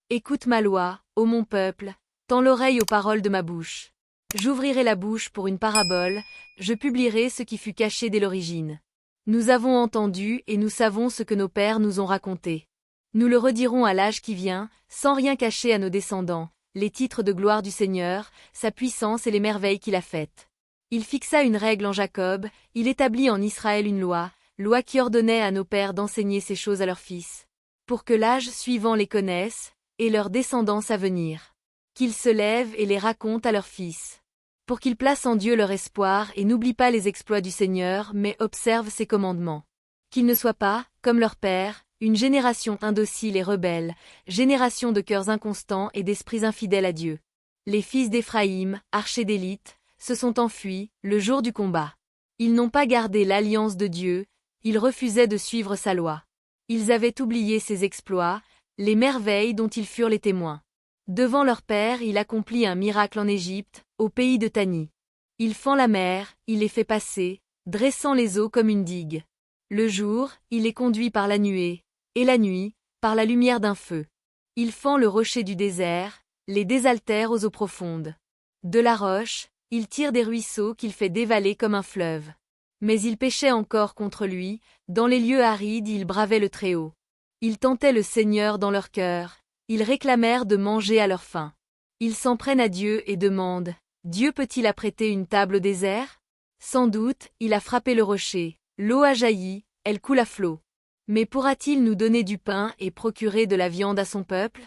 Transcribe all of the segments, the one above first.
Écoute ma loi, ô mon peuple, tends l'oreille aux paroles de ma bouche. J'ouvrirai la bouche pour une parabole, je publierai ce qui fut caché dès l'origine. Nous avons entendu et nous savons ce que nos pères nous ont raconté. Nous le redirons à l'âge qui vient, sans rien cacher à nos descendants, les titres de gloire du Seigneur, sa puissance et les merveilles qu'il a faites. Il fixa une règle en Jacob, il établit en Israël une loi qui ordonnait à nos pères d'enseigner ces choses à leurs fils, pour que l'âge suivant les connaisse, et leurs descendants à venir. Qu'ils se lèvent et les racontent à leurs fils. Pour qu'ils placent en Dieu leur espoir et n'oublient pas les exploits du Seigneur mais observent ses commandements. Qu'ils ne soient pas, comme leurs pères, une génération indocile et rebelle, génération de cœurs inconstants et d'esprits infidèles à Dieu. Les fils d'Éphraïm, archers d'élite, se sont enfuis, le jour du combat. Ils n'ont pas gardé l'alliance de Dieu, ils refusaient de suivre sa loi. Ils avaient oublié ses exploits, les merveilles dont ils furent les témoins. Devant leur père il accomplit un miracle en Égypte, au pays de Tani. Il fend la mer, il les fait passer, dressant les eaux comme une digue. Le jour, il les conduit par la nuée, et la nuit, par la lumière d'un feu. Il fend le rocher du désert, les désaltère aux eaux profondes. De la roche, il tire des ruisseaux qu'il fait dévaler comme un fleuve. Mais ils péchaient encore contre lui, dans les lieux arides ils bravaient le Très-Haut. Ils tentaient le Seigneur dans leur cœur, ils réclamèrent de manger à leur faim. Ils s'en prennent à Dieu et demandent, Dieu peut-il apprêter une table au désert? Sans doute, il a frappé le rocher, l'eau a jailli, elle coule à flots. Mais pourra-t-il nous donner du pain et procurer de la viande à son peuple?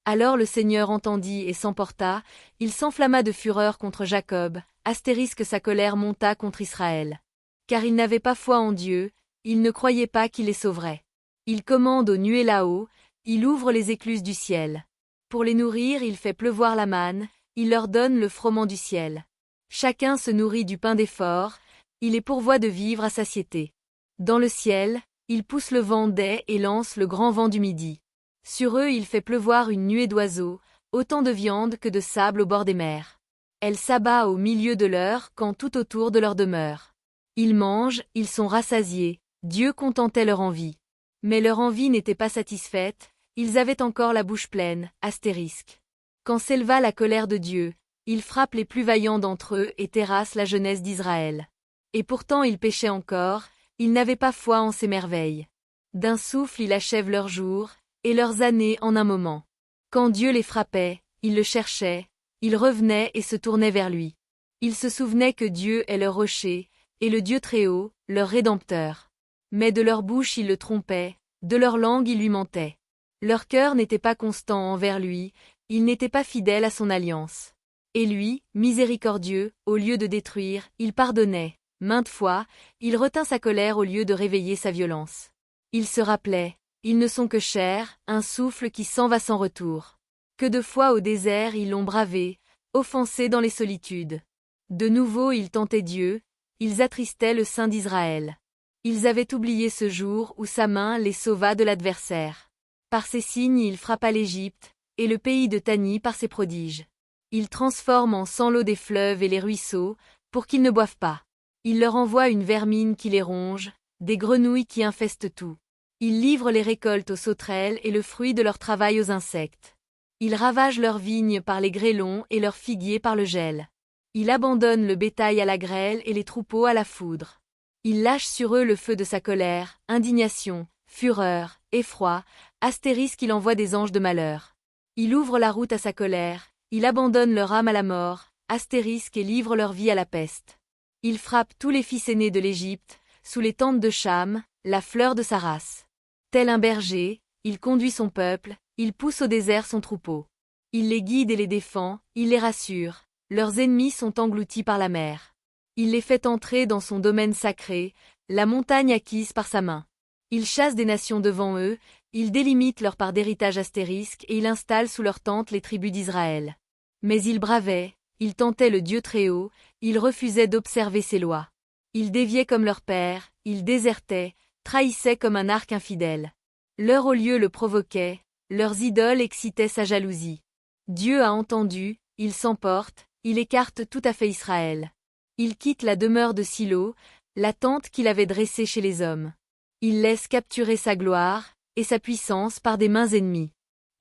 Alors le Seigneur entendit et s'emporta, il s'enflamma de fureur contre Jacob, astérisque sa colère monta contre Israël. Car il n'avait pas foi en Dieu, il ne croyait pas qu'il les sauverait. Il commande aux nuées là-haut, il ouvre les écluses du ciel. Pour les nourrir il fait pleuvoir la manne, il leur donne le froment du ciel. Chacun se nourrit du pain des forts, il les pourvoit de vivres à satiété. Dans le ciel, il pousse le vent d'Ai et lance le grand vent du midi. Sur eux il fait pleuvoir une nuée d'oiseaux, autant de viande que de sable au bord des mers. Elle s'abat au milieu de leur camp tout autour de leur demeure. Ils mangent, ils sont rassasiés, Dieu contentait leur envie. Mais leur envie n'était pas satisfaite, ils avaient encore la bouche pleine, astérisque. Quand s'éleva la colère de Dieu, il frappe les plus vaillants d'entre eux et terrasse la jeunesse d'Israël. Et pourtant ils péchaient encore, ils n'avaient pas foi en ses merveilles. D'un souffle il achève leurs jours, et leurs années en un moment. Quand Dieu les frappait, ils le cherchaient, ils revenaient et se tournaient vers lui. Ils se souvenaient que Dieu est leur rocher, et le Dieu Très-Haut, leur Rédempteur. Mais de leur bouche ils le trompaient, de leur langue ils lui mentaient. Leur cœur n'était pas constant envers lui, ils n'étaient pas fidèles à son alliance. Et lui, miséricordieux, au lieu de détruire, il pardonnait. Maintes fois, il retint sa colère au lieu de réveiller sa violence. Il se rappelait, ils ne sont que chair, un souffle qui s'en va sans retour. Que de fois au désert ils l'ont bravé, offensé dans les solitudes. De nouveau ils tentaient Dieu, ils attristaient le Saint d'Israël. Ils avaient oublié ce jour où sa main les sauva de l'adversaire. Par ses signes il frappa l'Égypte, et le pays de Tani par ses prodiges. Il transforme en sang l'eau des fleuves et les ruisseaux, pour qu'ils ne boivent pas. Il leur envoie une vermine qui les ronge, des grenouilles qui infestent tout. Il livre les récoltes aux sauterelles et le fruit de leur travail aux insectes. Il ravage leurs vignes par les grêlons et leurs figuiers par le gel. Il abandonne le bétail à la grêle et les troupeaux à la foudre. Il lâche sur eux le feu de sa colère, indignation, fureur, effroi, astérisque il envoie des anges de malheur. Il ouvre la route à sa colère, il abandonne leur âme à la mort, astérisque et livre leur vie à la peste. Il frappe tous les fils aînés de l'Égypte, sous les tentes de Cham, la fleur de sa race. Tel un berger, il conduit son peuple, il pousse au désert son troupeau. Il les guide et les défend, il les rassure, leurs ennemis sont engloutis par la mer. Il les fait entrer dans son domaine sacré, la montagne acquise par sa main. Il chasse des nations devant eux, il délimite leur part d'héritage astérisque et il installe sous leur tente les tribus d'Israël. Mais ils bravaient, ils tentaient le Dieu Très-Haut, ils refusaient d'observer ses lois. Ils déviaient comme leur père, ils désertaient, trahissaient comme un arc infidèle. Leur haut lieu le provoquait, leurs idoles excitaient sa jalousie. Dieu a entendu, il s'emporte, il écarte tout à fait Israël. Il quitte la demeure de Silo, la tente qu'il avait dressée chez les hommes. Il laisse capturer sa gloire, et sa puissance par des mains ennemies.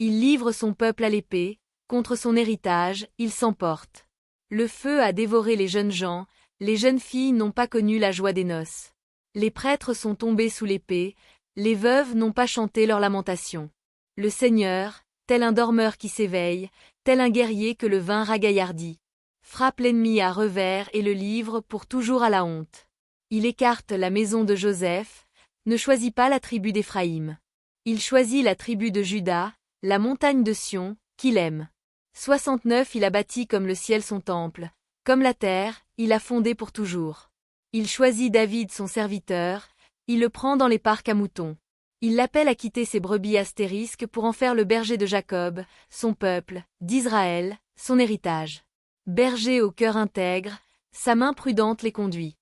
Il livre son peuple à l'épée, contre son héritage, il s'emporte. Le feu a dévoré les jeunes gens, les jeunes filles n'ont pas connu la joie des noces. Les prêtres sont tombés sous l'épée, les veuves n'ont pas chanté leur lamentation. Le Seigneur, tel un dormeur qui s'éveille, tel un guerrier que le vin ragaillardit, frappe l'ennemi à revers et le livre pour toujours à la honte. Il écarte la maison de Joseph, ne choisit pas la tribu d'Éphraïm. Il choisit la tribu de Juda, la montagne de Sion, qu'il aime. 69 Il a bâti comme le ciel son temple, comme la terre, il a fondé pour toujours. Il choisit David son serviteur, il le prend dans les parcs à moutons. Il l'appelle à quitter ses brebis astérisques pour en faire le berger de Jacob, son peuple, d'Israël, son héritage. Berger au cœur intègre, sa main prudente les conduit.